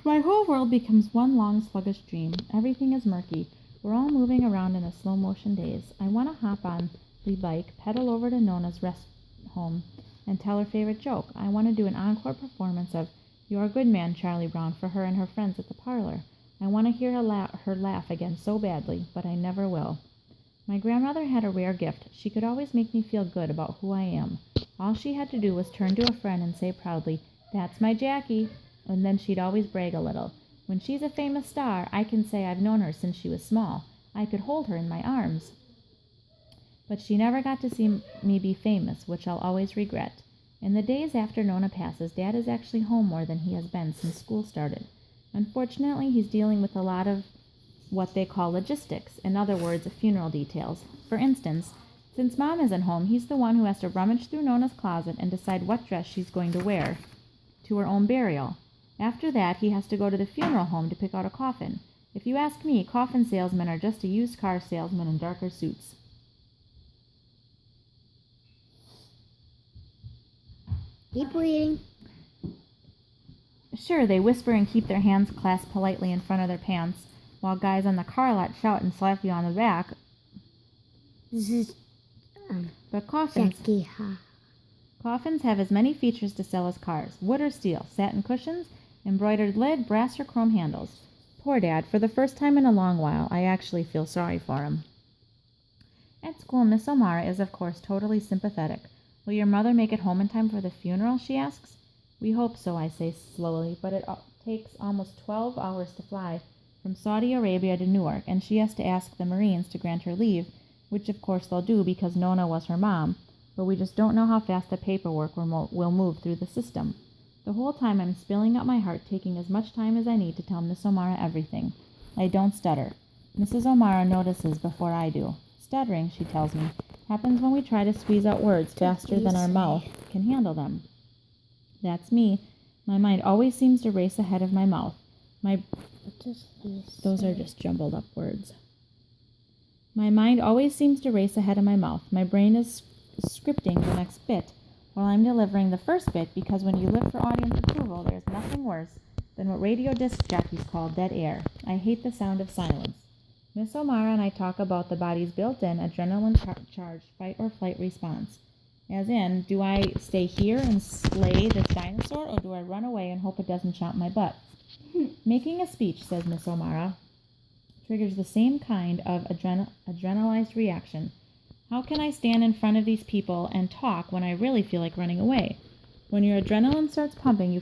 My whole world becomes one long sluggish dream. Everything is murky. We're all moving around in a slow motion daze. I want to hop on the bike, pedal over to Nona's rest home, and tell her favorite joke. I want to do an encore performance of You're a Good Man, Charlie Brown for her and her friends at the parlor. I want to hear her laugh again so badly, but I never will. My grandmother had a rare gift. She could always make me feel good about who I am. All she had to do was turn to a friend and say proudly, "That's my Jackie," and then she'd always brag a little. When she's a famous star, I can say I've known her since she was small. I could hold her in my arms. But she never got to see me be famous, which I'll always regret. In the days after Nona passes, Dad is actually home more than he has been since school started. Unfortunately, he's dealing with a lot of what they call logistics, in other words, funeral details. For instance, since Mom isn't home, he's the one who has to rummage through Nona's closet and decide what dress she's going to wear to her own burial. After that, he has to go to the funeral home to pick out a coffin. If you ask me, coffin salesmen are just a used car salesman in darker suits. Keep reading. Sure, they whisper and keep their hands clasped politely in front of their pants, while guys on the car lot shout and slap you on the back. This is But coffins Jackie. Ha. Coffins have as many features to sell as cars: wood or steel, satin cushions, embroidered lid, brass or chrome handles. Poor Dad, for the first time in a long while, I actually feel sorry for him. At school, Miss O'Mara is, of course, totally sympathetic. Will your mother make it home in time for the funeral, she asks. We hope so, I say slowly, but it takes almost 12 hours to fly from Saudi Arabia to Newark, and she has to ask the Marines to grant her leave, which of course they'll do because Nona was her mom, but we just don't know how fast the paperwork will move through the system. The whole time I'm spilling out my heart, taking as much time as I need to tell Miss O'Mara everything. I don't stutter. Mrs. O'Mara notices before I do. Stuttering, she tells me, happens when we try to squeeze out words faster than our mouth can handle them. That's me. My mind always seems to race ahead of my mouth. Those are just jumbled up words. My mind always seems to race ahead of my mouth. My brain is scripting the next bit while I'm delivering the first bit, because when you live for audience approval, there's nothing worse than what radio disc jockeys call dead air. I hate the sound of silence. Miss O'Mara and I talk about the body's built-in adrenaline-charged fight-or-flight response. As in, do I stay here and slay this dinosaur, or do I run away and hope it doesn't chomp my butt? Making a speech, says Miss O'Mara, triggers the same kind of adrenalized reaction. How can I stand in front of these people and talk when I really feel like running away? When your adrenaline starts pumping, you